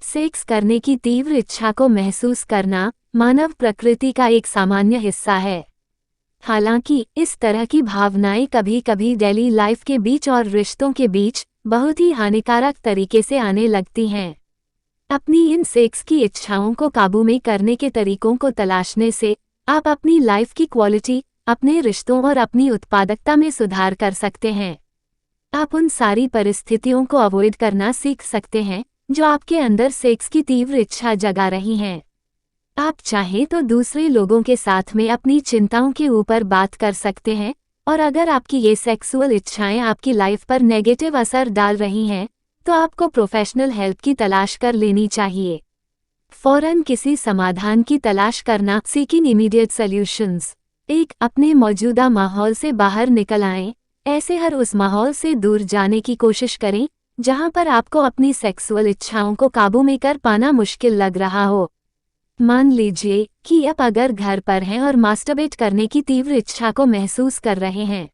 Sex करने की तीव्र इच्छा को महसूस करना मानव प्रकृति का एक सामान्य हिस्सा है। हालांकि इस तरह की भावनाएं कभी कभी डेली लाइफ के बीच और रिश्तों के बीच बहुत ही हानिकारक तरीके से आने लगती हैं। अपनी इन सेक्स की इच्छाओं को काबू में करने के तरीकों को तलाशने से आप अपनी लाइफ की क्वालिटी, अपने रिश्तों और अपनी उत्पादकता में सुधार कर सकते हैं। आप उन सारी परिस्थितियों को अवॉइड करना सीख सकते हैं जो आपके अंदर सेक्स की तीव्र इच्छा जगा रही हैं। आप चाहें तो दूसरे लोगों के साथ में अपनी चिंताओं के ऊपर बात कर सकते हैं, और अगर आपकी ये सेक्सुअल इच्छाएं आपकी लाइफ पर नेगेटिव असर डाल रही हैं तो आपको प्रोफेशनल हेल्प की तलाश कर लेनी चाहिए। फौरन किसी समाधान की तलाश करना, सीकिंग इमीडिएट सॉल्यूशंस। अपने मौजूदा माहौल से बाहर निकल आएं। ऐसे हर उस माहौल से दूर जाने की कोशिश करें जहां पर आपको अपनी सेक्सुअल इच्छाओं को काबू में कर पाना मुश्किल लग रहा हो। मान लीजिए कि आप अगर घर पर हैं और मास्टरबेट करने की तीव्र इच्छा को महसूस कर रहे हैं,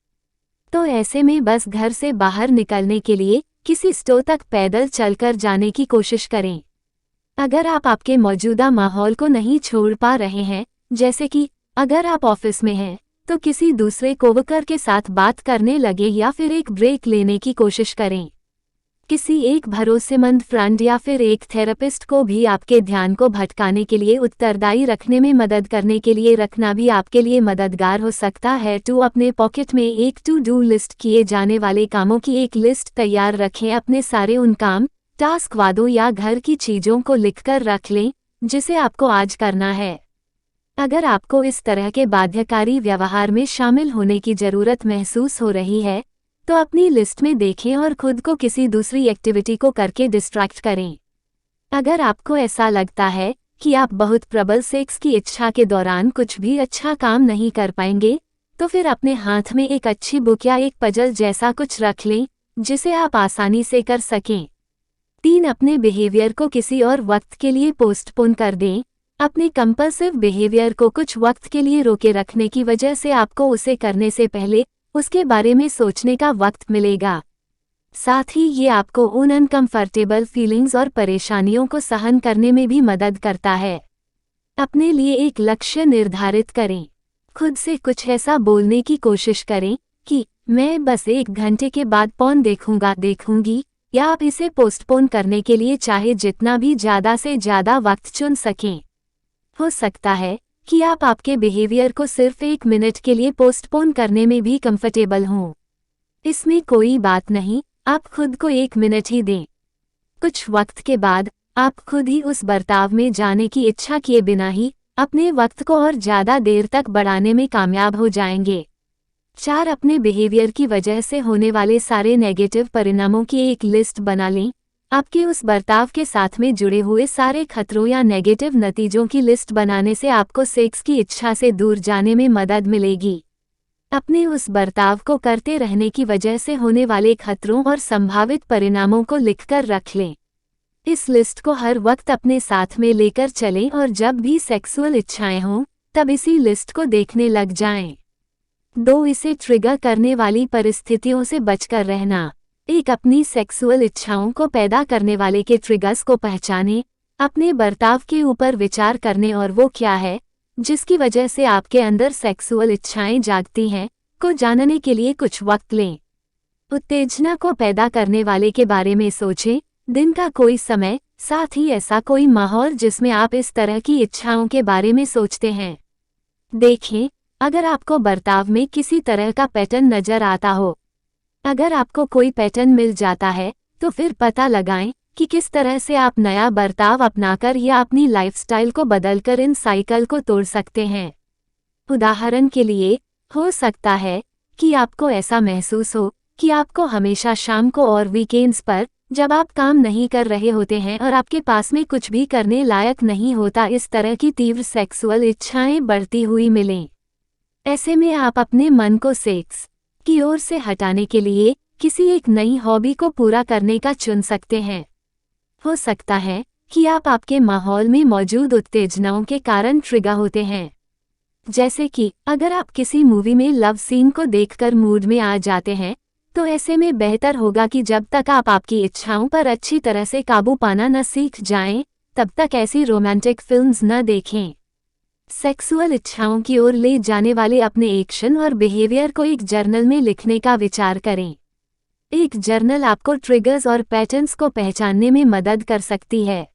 तो ऐसे में बस घर से बाहर निकलने के लिए किसी स्टोर तक पैदल चलकर जाने की कोशिश करें। अगर आप आपके मौजूदा माहौल को नहीं छोड़ पा रहे हैं, जैसे कि अगर आप ऑफिस में हैं, तो किसी दूसरे कोवर्कर के साथ बात करने लगे या फिर एक ब्रेक लेने की कोशिश करें। किसी एक भरोसेमंद फ्रेंड या फिर एक थेरेपिस्ट को भी आपके ध्यान को भटकाने के लिए उत्तरदायी रखने में मदद करने के लिए रखना भी आपके लिए मददगार हो सकता है। अपने पॉकेट में एक टू डू लिस्ट, किए जाने वाले कामों की एक लिस्ट तैयार रखें। अपने सारे उन काम, टास्क, वादों या घर की चीजों को लिखकर रख लें जिसे आपको आज करना है। अगर आपको इस तरह के बाध्यकारी व्यवहार में शामिल होने की जरूरत महसूस हो रही है तो अपनी लिस्ट में देखें और खुद को किसी दूसरी एक्टिविटी को करके डिस्ट्रैक्ट करें। अगर आपको ऐसा लगता है कि आप बहुत प्रबल सेक्स की इच्छा के दौरान कुछ भी अच्छा काम नहीं कर पाएंगे, तो फिर अपने हाथ में एक अच्छी बुक या एक पजल जैसा कुछ रख लें जिसे आप आसानी से कर सकें। अपने बिहेवियर को किसी और वक्त के लिए पोस्टपोन कर दें। अपने कंपल्सिव बिहेवियर को कुछ वक्त के लिए रोके रखने की वजह से आपको उसे करने से पहले उसके बारे में सोचने का वक्त मिलेगा। साथ ही ये आपको उन अनकंफर्टेबल फीलिंग्स और परेशानियों को सहन करने में भी मदद करता है। अपने लिए एक लक्ष्य निर्धारित करें। खुद से कुछ ऐसा बोलने की कोशिश करें कि मैं बस 1 घंटे के बाद पॉर्न देखूंगी, या आप इसे पोस्टपोन करने के लिए चाहे जितना भी ज़्यादा से ज़्यादा वक्त चुन सकें। हो सकता है कि आप आपके बिहेवियर को सिर्फ 1 मिनट के लिए पोस्टपोन करने में भी कंफर्टेबल हों। इसमें कोई बात नहीं, आप खुद को 1 मिनट ही दें। कुछ वक्त के बाद आप खुद ही उस बर्ताव में जाने की इच्छा किए बिना ही अपने वक्त को और ज़्यादा देर तक बढ़ाने में कामयाब हो जाएंगे। अपने बिहेवियर की वजह से होने वाले सारे नेगेटिव परिणामों की एक लिस्ट बना लें। आपके उस बर्ताव के साथ में जुड़े हुए सारे खतरों या नेगेटिव नतीजों की लिस्ट बनाने से आपको सेक्स की इच्छा से दूर जाने में मदद मिलेगी। अपने उस बर्ताव को करते रहने की वजह से होने वाले खतरों और संभावित परिणामों को लिखकर रख लें। इस लिस्ट को हर वक्त अपने साथ में लेकर चलें और जब भी सेक्सुअल इच्छाएं हों तब इसी लिस्ट को देखने लग जाएं। इसे ट्रिगर करने वाली परिस्थितियों से बचकर रहना। अपनी सेक्सुअल इच्छाओं को पैदा करने वाले के ट्रिगर्स को पहचानें, अपने बर्ताव के ऊपर विचार करने और वो क्या है जिसकी वजह से आपके अंदर सेक्सुअल इच्छाएं जागती हैं को जानने के लिए कुछ वक्त लें। उत्तेजना को पैदा करने वाले के बारे में सोचें। दिन का कोई समय, साथ ही ऐसा कोई माहौल जिसमें आप इस तरह की इच्छाओं के बारे में सोचते हैं। देखें अगर आपको बर्ताव में किसी तरह का पैटर्न नजर आता हो। अगर आपको कोई पैटर्न मिल जाता है तो फिर पता लगाएं कि किस तरह से आप नया बर्ताव अपनाकर या अपनी लाइफस्टाइल को बदलकर इन साइकिल को तोड़ सकते हैं। उदाहरण के लिए, हो सकता है कि आपको ऐसा महसूस हो कि आपको हमेशा शाम को और वीकेंड्स पर, जब आप काम नहीं कर रहे होते हैं और आपके पास में कुछ भी करने लायक नहीं होता, इस तरह की तीव्र सेक्सुअल इच्छाएं बढ़ती हुई मिलें। ऐसे में आप अपने मन को सेक्स की ओर से हटाने के लिए किसी एक नई हॉबी को पूरा करने का चुन सकते हैं। हो सकता है कि आप आपके माहौल में मौजूद उत्तेजनाओं के कारण ट्रिगर होते हैं। जैसे कि अगर आप किसी मूवी में लव सीन को देखकर मूड में आ जाते हैं तो ऐसे में बेहतर होगा कि जब तक आप आपकी इच्छाओं पर अच्छी तरह से काबू पाना न सीख जाएं, तब तक ऐसी रोमांटिक फिल्म्स न देखें। सेक्सुअल इच्छाओं की ओर ले जाने वाले अपने एक्शन और बिहेवियर को एक जर्नल में लिखने का विचार करें। एक जर्नल आपको ट्रिगर्स और पैटर्न्स को पहचानने में मदद कर सकती है।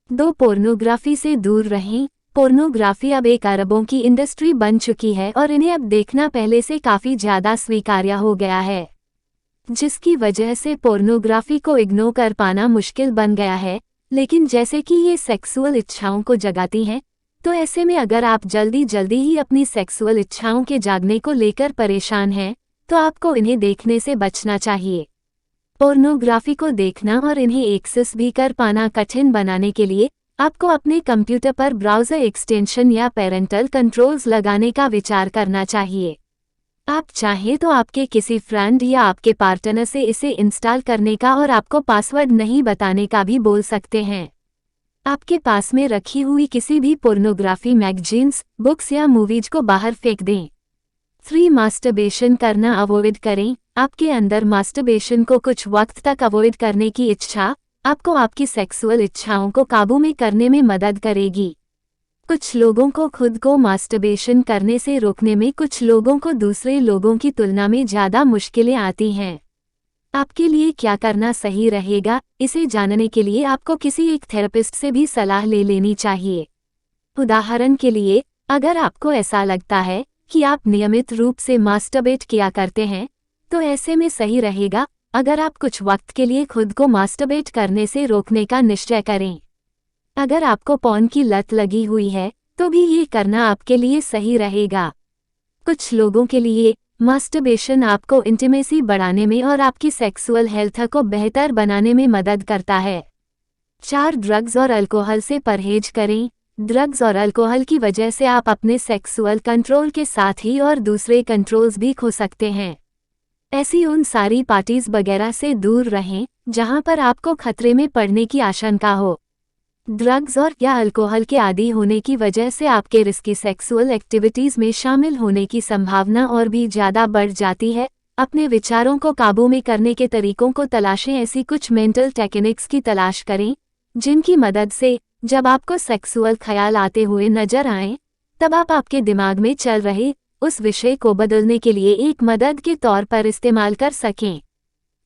2. पोर्नोग्राफी से दूर रहें। पोर्नोग्राफी अब एक अरबों की इंडस्ट्री बन चुकी है और इन्हें अब देखना पहले से काफ़ी ज़्यादा स्वीकार्य हो गया है, जिसकी वजह से पोर्नोग्राफी को इग्नोर कर पाना मुश्किल बन गया है। लेकिन जैसे कि ये सेक्सुअल इच्छाओं को जगाती हैं, तो ऐसे में अगर आप जल्दी ही अपनी सेक्सुअल इच्छाओं के जागने को लेकर परेशान हैं, तो आपको इन्हें देखने से बचना चाहिए। पोर्नोग्राफी को देखना और इन्हें एक्सेस भी कर पाना कठिन बनाने के लिए आपको अपने कंप्यूटर पर ब्राउज़र एक्सटेंशन या पेरेंटल कंट्रोल्स लगाने का विचार करना चाहिए। आप चाहें तो आपके किसी फ्रेंड या आपके पार्टनर से इसे इंस्टॉल करने का और आपको पासवर्ड नहीं बताने का भी बोल सकते हैं। आपके पास में रखी हुई किसी भी पोर्नोग्राफी मैगजीन्स, बुक्स या मूवीज को बाहर फेंक दें। 3. मास्टरबेशन करना अवॉइड करें। आपके अंदर मास्टरबेशन को कुछ वक्त तक अवॉइड करने की इच्छा आपको आपकी सेक्सुअल इच्छाओं को काबू में करने में मदद करेगी। कुछ लोगों को खुद को मास्टरबेशन करने से रोकने में कुछ लोगों को दूसरे लोगों की तुलना में ज़्यादा मुश्किलें आती हैं। आपके लिए क्या करना सही रहेगा, इसे जानने के लिए आपको किसी एक थेरेपिस्ट से भी सलाह ले लेनी चाहिए। उदाहरण के लिए, अगर आपको ऐसा लगता है कि आप नियमित रूप से मास्टरबेट किया करते हैं, तो ऐसे में सही रहेगा अगर आप कुछ वक्त के लिए खुद को मास्टरबेट करने से रोकने का निश्चय करें। अगर आपको पॉर्न की लत लगी हुई है, तो भी ये करना आपके लिए सही रहेगा। कुछ लोगों के लिए मास्टरबेशन आपको इंटीमेसी बढ़ाने में और आपकी सेक्सुअल हेल्थ को बेहतर बनाने में मदद करता है। 4. ड्रग्स और अल्कोहल से परहेज करें। ड्रग्स और अल्कोहल की वजह से आप अपने सेक्सुअल कंट्रोल के साथ ही और दूसरे कंट्रोल्स भी खो सकते हैं। ऐसी उन सारी पार्टीज वगैरह से दूर रहें जहां पर आपको खतरे में पड़ने की आशंका हो। ड्रग्स और या अल्कोहल के आदी होने की वजह से आपके रिस्की सेक्सुअल एक्टिविटीज में शामिल होने की संभावना और भी ज़्यादा बढ़ जाती है। अपने विचारों को काबू में करने के तरीकों को तलाशें। ऐसी कुछ मेंटल टेक्निक्स की तलाश करें जिनकी मदद से जब आपको सेक्सुअल ख्याल आते हुए नजर आएं, तब आप आपके दिमाग में चल रहे उस विषय को बदलने के लिए एक मदद के तौर पर इस्तेमाल कर सकें।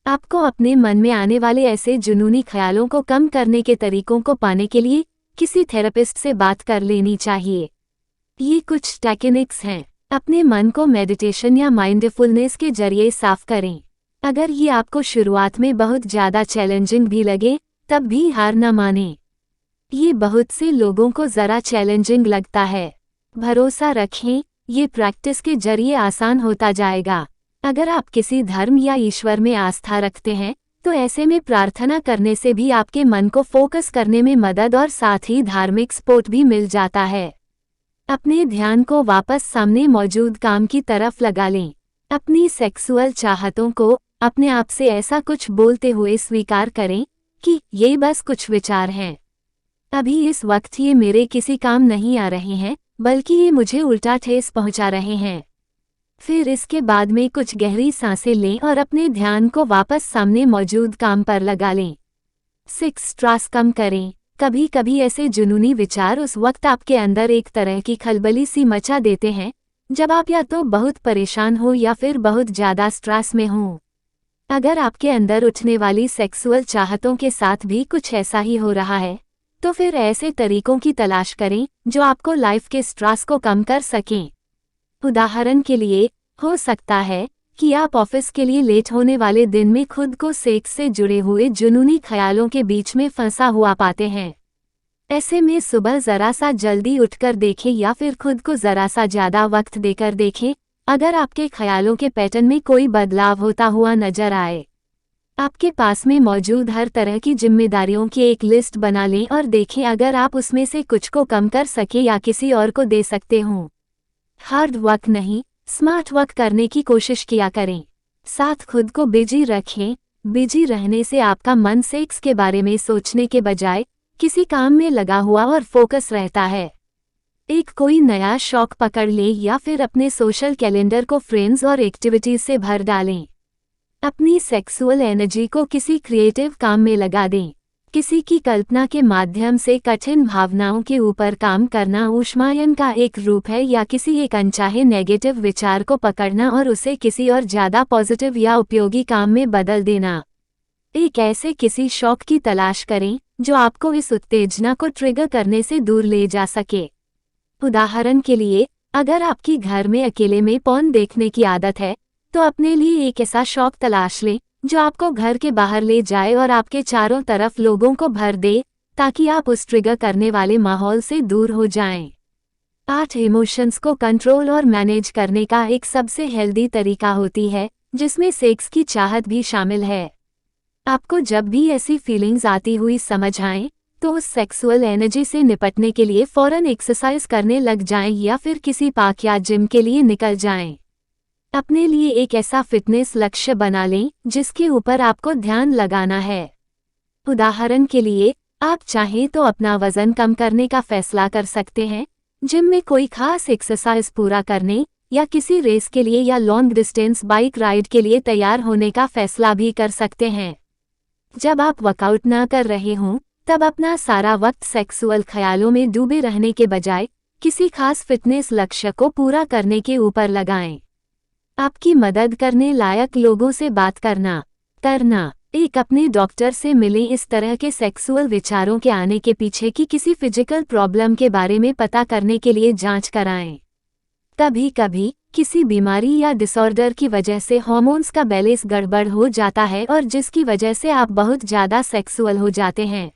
आपको अपने मन में आने वाले ऐसे जुनूनी ख्यालों को कम करने के तरीकों को पाने के लिए किसी थेरेपिस्ट से बात कर लेनी चाहिए। ये कुछ टेक्निक्स हैं। अपने मन को मेडिटेशन या माइंडफुलनेस के जरिए साफ करें। अगर ये आपको शुरुआत में बहुत ज़्यादा चैलेंजिंग भी लगे, तब भी हार न मानें। ये बहुत से लोगों को ज़रा चैलेंजिंग लगता है। भरोसा रखें, ये प्रैक्टिस के जरिए आसान होता जाएगा। अगर आप किसी धर्म या ईश्वर में आस्था रखते हैं, तो ऐसे में प्रार्थना करने से भी आपके मन को फोकस करने में मदद और साथ ही धार्मिक सपोर्ट भी मिल जाता है। अपने ध्यान को वापस सामने मौजूद काम की तरफ लगा लें। अपनी सेक्सुअल चाहतों को अपने आप से ऐसा कुछ बोलते हुए स्वीकार करें कि ये बस कुछ विचार हैं। अभी इस वक्त ये मेरे किसी काम नहीं आ रहे हैं, बल्कि ये मुझे उल्टा ठेस पहुंचा रहे हैं। फिर इसके बाद में कुछ गहरी सांसें लें और अपने ध्यान को वापस सामने मौजूद काम पर लगा लें। 6. स्ट्रेस कम करें। कभी कभी ऐसे जुनूनी विचार उस वक्त आपके अंदर एक तरह की खलबली सी मचा देते हैं जब आप या तो बहुत परेशान हो या फिर बहुत ज़्यादा स्ट्रेस में हो। अगर आपके अंदर उठने वाली सेक्सुअल चाहतों के साथ भी कुछ ऐसा ही हो रहा है, तो फिर ऐसे तरीकों की तलाश करें जो आपको लाइफ के स्ट्रेस को कम कर सकें। उदाहरण के लिए, हो सकता है कि आप ऑफिस के लिए लेट होने वाले दिन में खुद को सेक्स से जुड़े हुए जुनूनी ख्यालों के बीच में फंसा हुआ पाते हैं। ऐसे में सुबह ज़रा सा जल्दी उठकर देखें या फिर खुद को ज़रा सा ज़्यादा वक्त देकर देखें अगर आपके ख्यालों के पैटर्न में कोई बदलाव होता हुआ नजर आए। आपके पास में मौजूद हर तरह की जिम्मेदारियों की एक लिस्ट बना लें और देखें अगर आप उसमें से कुछ को कम कर सके या किसी और को दे सकते हों। हार्ड वर्क नहीं, स्मार्ट वर्क करने की कोशिश किया करें। साथ खुद को बिजी रखें। बिजी रहने से आपका मन सेक्स के बारे में सोचने के बजाय किसी काम में लगा हुआ और फोकस रहता है। एक कोई नया शौक पकड़ लें या फिर अपने सोशल कैलेंडर को फ्रेंड्स और एक्टिविटीज से भर डालें। अपनी सेक्सुअल एनर्जी को किसी क्रिएटिव काम में लगा दें। किसी की कल्पना के माध्यम से कठिन भावनाओं के ऊपर काम करना ऊष्मायन का एक रूप है, या किसी एक अनचाहे नेगेटिव विचार को पकड़ना और उसे किसी और ज़्यादा पॉजिटिव या उपयोगी काम में बदल देना। एक ऐसे किसी शौक की तलाश करें जो आपको इस उत्तेजना को ट्रिगर करने से दूर ले जा सके। उदाहरण के लिए, अगर आपकी घर में अकेले में पॉर्न देखने की आदत है, तो अपने लिए एक ऐसा शौक तलाश लें जो आपको घर के बाहर ले जाए और आपके चारों तरफ लोगों को भर दे, ताकि आप उस ट्रिगर करने वाले माहौल से दूर हो जाएं। 8 इमोशंस को कंट्रोल और मैनेज करने का एक सबसे हेल्दी तरीका होती है, जिसमें सेक्स की चाहत भी शामिल है। आपको जब भी ऐसी फीलिंग्स आती हुई समझ आएं, तो उस सेक्सुअल एनर्जी से निपटने के लिए फौरन एक्सरसाइज करने लग जाएं या फिर किसी पार्क या जिम के लिए निकल जाएं। अपने लिए एक ऐसा फिटनेस लक्ष्य बना लें जिसके ऊपर आपको ध्यान लगाना है। उदाहरण के लिए, आप चाहें तो अपना वजन कम करने का फैसला कर सकते हैं, जिम में कोई खास एक्सरसाइज पूरा करने, या किसी रेस के लिए या लॉन्ग डिस्टेंस बाइक राइड के लिए तैयार होने का फैसला भी कर सकते हैं। जब आप वर्कआउट न कर रहे हों, तब अपना सारा वक्त सेक्सुअल ख्यालों में डूबे रहने के बजाय किसी खास फिटनेस लक्ष्य को पूरा करने के ऊपर लगाएं। आपकी मदद करने लायक लोगों से बात करना। एक अपने डॉक्टर से मिलें। इस तरह के सेक्सुअल विचारों के आने के पीछे की किसी फिजिकल प्रॉब्लम के बारे में पता करने के लिए जांच कराएं। कभी कभी किसी बीमारी या डिसऑर्डर की वजह से हार्मोन्स का बैलेंस गड़बड़ हो जाता है, और जिसकी वजह से आप बहुत ज़्यादा सेक्सुअल हो जाते हैं।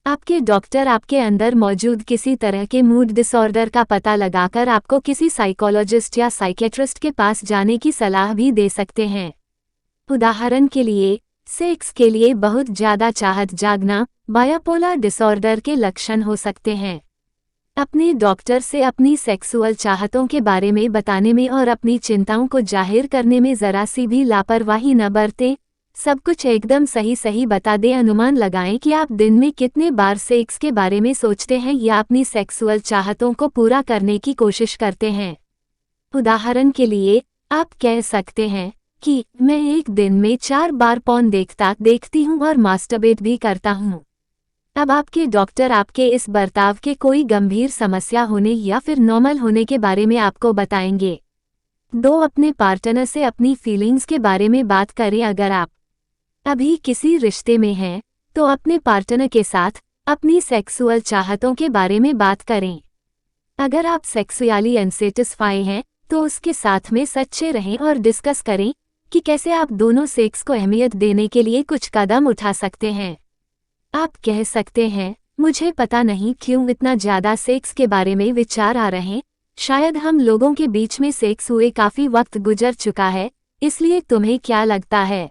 आपके डॉक्टर आपके अंदर मौजूद किसी तरह के मूड डिसऑर्डर का पता लगाकर आपको किसी साइकोलॉजिस्ट या साइकेट्रिस्ट के पास जाने की सलाह भी दे सकते हैं। उदाहरण के लिए, सेक्स के लिए बहुत ज़्यादा चाहत जागना बाइपोलर डिसऑर्डर के लक्षण हो सकते हैं। अपने डॉक्टर से अपनी सेक्सुअल चाहतों के बारे में बताने में और अपनी चिंताओं को जाहिर करने में ज़रा सी भी लापरवाही न बरतें। सब कुछ एकदम सही बता दें। अनुमान लगाएं कि आप दिन में कितने बार सेक्स के बारे में सोचते हैं या अपनी सेक्सुअल चाहतों को पूरा करने की कोशिश करते हैं। उदाहरण के लिए, आप कह सकते हैं कि मैं एक दिन में 4 बार पॉर्न देखती हूँ और मास्टरबेट भी करता हूँ। अब आपके डॉक्टर आपके इस बर्ताव के कोई गंभीर समस्या होने या फिर नॉर्मल होने के बारे में आपको बताएंगे। 2 अपने पार्टनर से अपनी फीलिंग्स के बारे में बात करें। अगर आप अभी किसी रिश्ते में हैं, तो अपने पार्टनर के साथ अपनी सेक्सुअल चाहतों के बारे में बात करें। अगर आप सेक्सुअली अनसेटिस्फाई हैं, तो उसके साथ में सच्चे रहें और डिस्कस करें कि कैसे आप दोनों सेक्स को अहमियत देने के लिए कुछ कदम उठा सकते हैं। आप कह सकते हैं, मुझे पता नहीं क्यों इतना ज़्यादा सेक्स के बारे में विचार आ रहे हैं। शायद हम लोगों के बीच में सेक्स हुए काफ़ी वक्त गुजर चुका है, इसलिए तुम्हें क्या लगता है?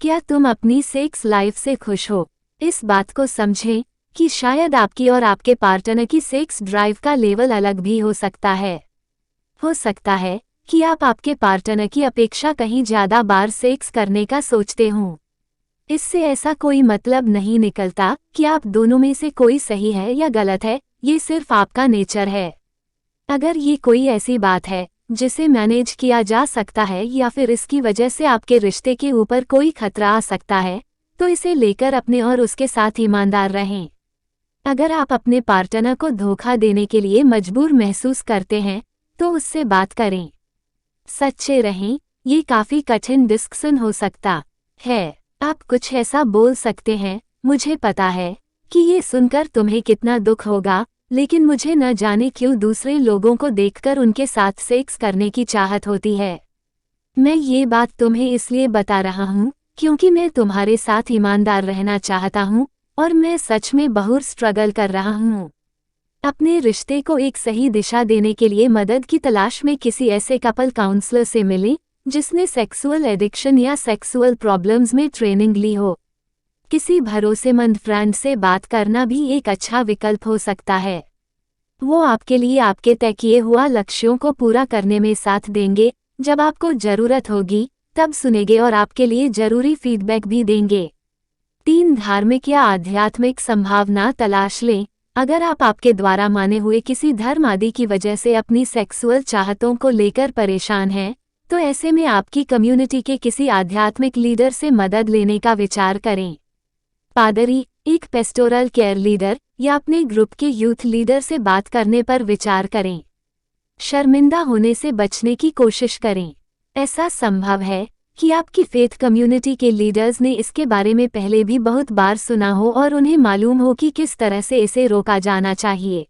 क्या तुम अपनी सेक्स लाइफ से खुश हो? इस बात को समझें कि शायद आपकी और आपके पार्टनर की सेक्स ड्राइव का लेवल अलग भी हो सकता है। हो सकता है कि आप आपके पार्टनर की अपेक्षा कहीं ज़्यादा बार सेक्स करने का सोचते हों। इससे ऐसा कोई मतलब नहीं निकलता कि आप दोनों में से कोई सही है या गलत है, ये सिर्फ आपका नेचर है। अगर ये कोई ऐसी बात है जिसे मैनेज किया जा सकता है या फिर इसकी वजह से आपके रिश्ते के ऊपर कोई खतरा आ सकता है, तो इसे लेकर अपने और उसके साथ ईमानदार रहें। अगर आप अपने पार्टनर को धोखा देने के लिए मजबूर महसूस करते हैं, तो उससे बात करें। सच्चे रहें। ये काफ़ी कठिन डिस्कशन हो सकता है। आप कुछ ऐसा बोल सकते हैं, मुझे पता है कि ये सुनकर तुम्हें कितना दुख होगा, लेकिन मुझे न जाने क्यों दूसरे लोगों को देखकर उनके साथ सेक्स करने की चाहत होती है। मैं ये बात तुम्हें इसलिए बता रहा हूँ क्योंकि मैं तुम्हारे साथ ईमानदार रहना चाहता हूँ और मैं सच में बहुत स्ट्रगल कर रहा हूँ। अपने रिश्ते को एक सही दिशा देने के लिए मदद की तलाश में किसी ऐसे कपल काउंसलर से मिलें जिसने सेक्सुअल एडिक्शन या सेक्सुअल प्रॉब्लम्स में ट्रेनिंग ली हो। किसी भरोसेमंद फ्रेंड से बात करना भी एक अच्छा विकल्प हो सकता है। वो आपके लिए आपके तय किए हुआ लक्ष्यों को पूरा करने में साथ देंगे। जब आपको ज़रूरत होगी तब सुनेंगे और आपके लिए ज़रूरी फीडबैक भी देंगे। 3 धार्मिक या आध्यात्मिक संभावना तलाश लें। अगर आप आपके द्वारा माने हुए किसी धर्म आदि की वजह से अपनी सेक्सुअल चाहतों को लेकर परेशान हैं, तो ऐसे में आपकी कम्युनिटी के किसी आध्यात्मिक लीडर से मदद लेने का विचार करें। पादरी, एक पेस्टोरल केयर लीडर या अपने ग्रुप के यूथ लीडर से बात करने पर विचार करें। शर्मिंदा होने से बचने की कोशिश करें। ऐसा संभव है कि आपकी फेथ कम्युनिटी के लीडर्स ने इसके बारे में पहले भी बहुत बार सुना हो और उन्हें मालूम हो कि किस तरह से इसे रोका जाना चाहिए।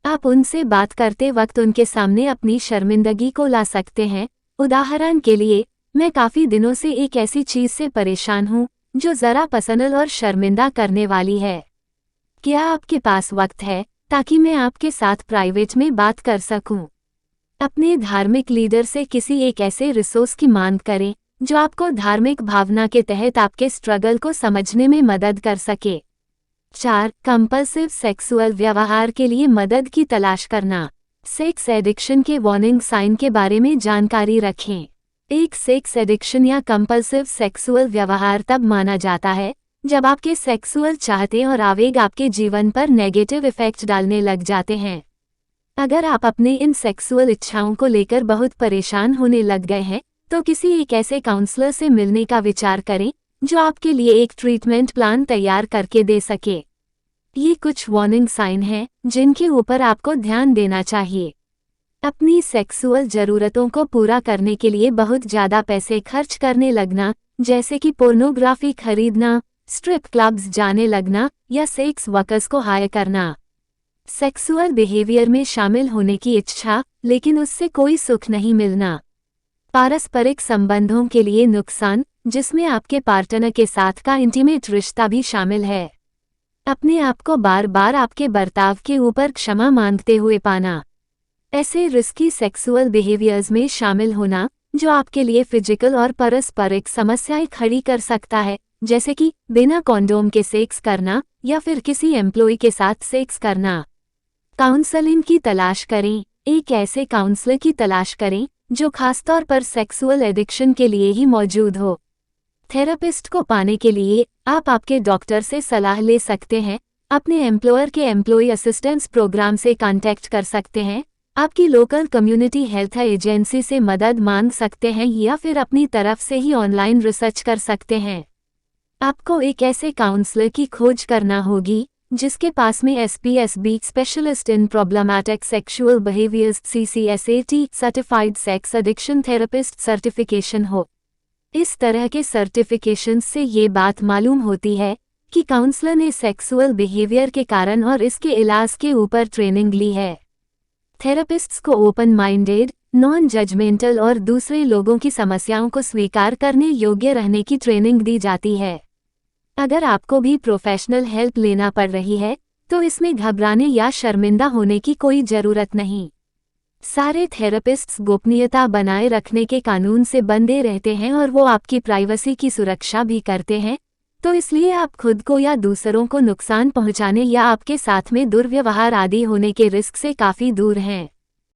आप उनसे बात करते वक्त उनके सामने अपनी शर्मिंदगी को ला सकते हैं। उदाहरण के लिए, मैं काफ़ी दिनों से एक ऐसी चीज़ से परेशान हूँ जो ज़रा पर्सनल और शर्मिंदा करने वाली है। क्या आपके पास वक्त है ताकि मैं आपके साथ प्राइवेट में बात कर सकूं? अपने धार्मिक लीडर से किसी एक ऐसे रिसोर्स की मांग करें जो आपको धार्मिक भावना के तहत आपके स्ट्रगल को समझने में मदद कर सके। 4. कंपल्सिव सेक्सुअल व्यवहार के लिए मदद की तलाश करना। सेक्स एडिक्शन के वार्निंग साइन के बारे में जानकारी रखें। एक सेक्स एडिक्शन या कंपल्सिव सेक्सुअल व्यवहार तब माना जाता है जब आपके सेक्सुअल चाहते और आवेग आपके जीवन पर नेगेटिव इफेक्ट डालने लग जाते हैं। अगर आप अपने इन सेक्सुअल इच्छाओं को लेकर बहुत परेशान होने लग गए हैं तो किसी एक ऐसे काउंसलर से मिलने का विचार करें जो आपके लिए एक ट्रीटमेंट प्लान तैयार करके दे सके। ये कुछ वार्निंग साइन हैं जिनके ऊपर आपको ध्यान देना चाहिए। अपनी सेक्सुअल ज़रूरतों को पूरा करने के लिए बहुत ज़्यादा पैसे खर्च करने लगना, जैसे कि पोर्नोग्राफी खरीदना, स्ट्रिप क्लब्स जाने लगना या सेक्स वर्कर्स को हायर करना। सेक्सुअल बिहेवियर में शामिल होने की इच्छा, लेकिन उससे कोई सुख नहीं मिलना। पारस्परिक संबंधों के लिए नुकसान, जिसमें आपके पार्टनर के साथ का इंटीमेट रिश्ता भी शामिल है। अपने आप को बार बार आपके बर्ताव के ऊपर क्षमा मांगते हुए पाना। ऐसे रिस्की सेक्सुअल बिहेवियर्स में शामिल होना जो आपके लिए फिजिकल और पारस्परिक समस्याएं खड़ी कर सकता है, जैसे कि बिना कॉन्डोम के सेक्स करना या फिर किसी एम्प्लॉय के साथ सेक्स करना। काउंसलिंग की तलाश करें। एक ऐसे काउंसलर की तलाश करें जो खासतौर पर सेक्सुअल एडिक्शन के लिए ही मौजूद हो। थेरेपिस्ट को पाने के लिए आप आपके डॉक्टर से सलाह ले सकते हैं, अपने एम्प्लॉयर के एम्प्लॉय असिस्टेंस प्रोग्राम से कांटेक्ट कर सकते हैं, आपकी लोकल कम्युनिटी हेल्थ एजेंसी से मदद मांग सकते हैं या फिर अपनी तरफ से ही ऑनलाइन रिसर्च कर सकते हैं। आपको एक ऐसे काउंसलर की खोज करना होगी जिसके पास में SPSB specialist in problematic sexual behaviours CCSAT certified sex addiction therapist certification हो। इस तरह के सर्टिफिकेशंस से ये बात मालूम होती है कि काउंसलर ने सेक्सुअल बिहेवियर के कारण और इसके इलाज के ऊपर ट्रेनिंग ली है। थेरेपिस्ट्स को ओपन माइंडेड, नॉन जजमेंटल और दूसरे लोगों की समस्याओं को स्वीकार करने योग्य रहने की ट्रेनिंग दी जाती है। अगर आपको भी प्रोफेशनल हेल्प लेना पड़ रही है तो इसमें घबराने या शर्मिंदा होने की कोई ज़रूरत नहीं। सारे थेरेपिस्ट्स गोपनीयता बनाए रखने के कानून से बंधे रहते हैं और वो आपकी प्राइवेसी की सुरक्षा भी करते हैं, तो इसलिए आप खुद को या दूसरों को नुकसान पहुंचाने या आपके साथ में दुर्व्यवहार आदि होने के रिस्क से काफ़ी दूर हैं।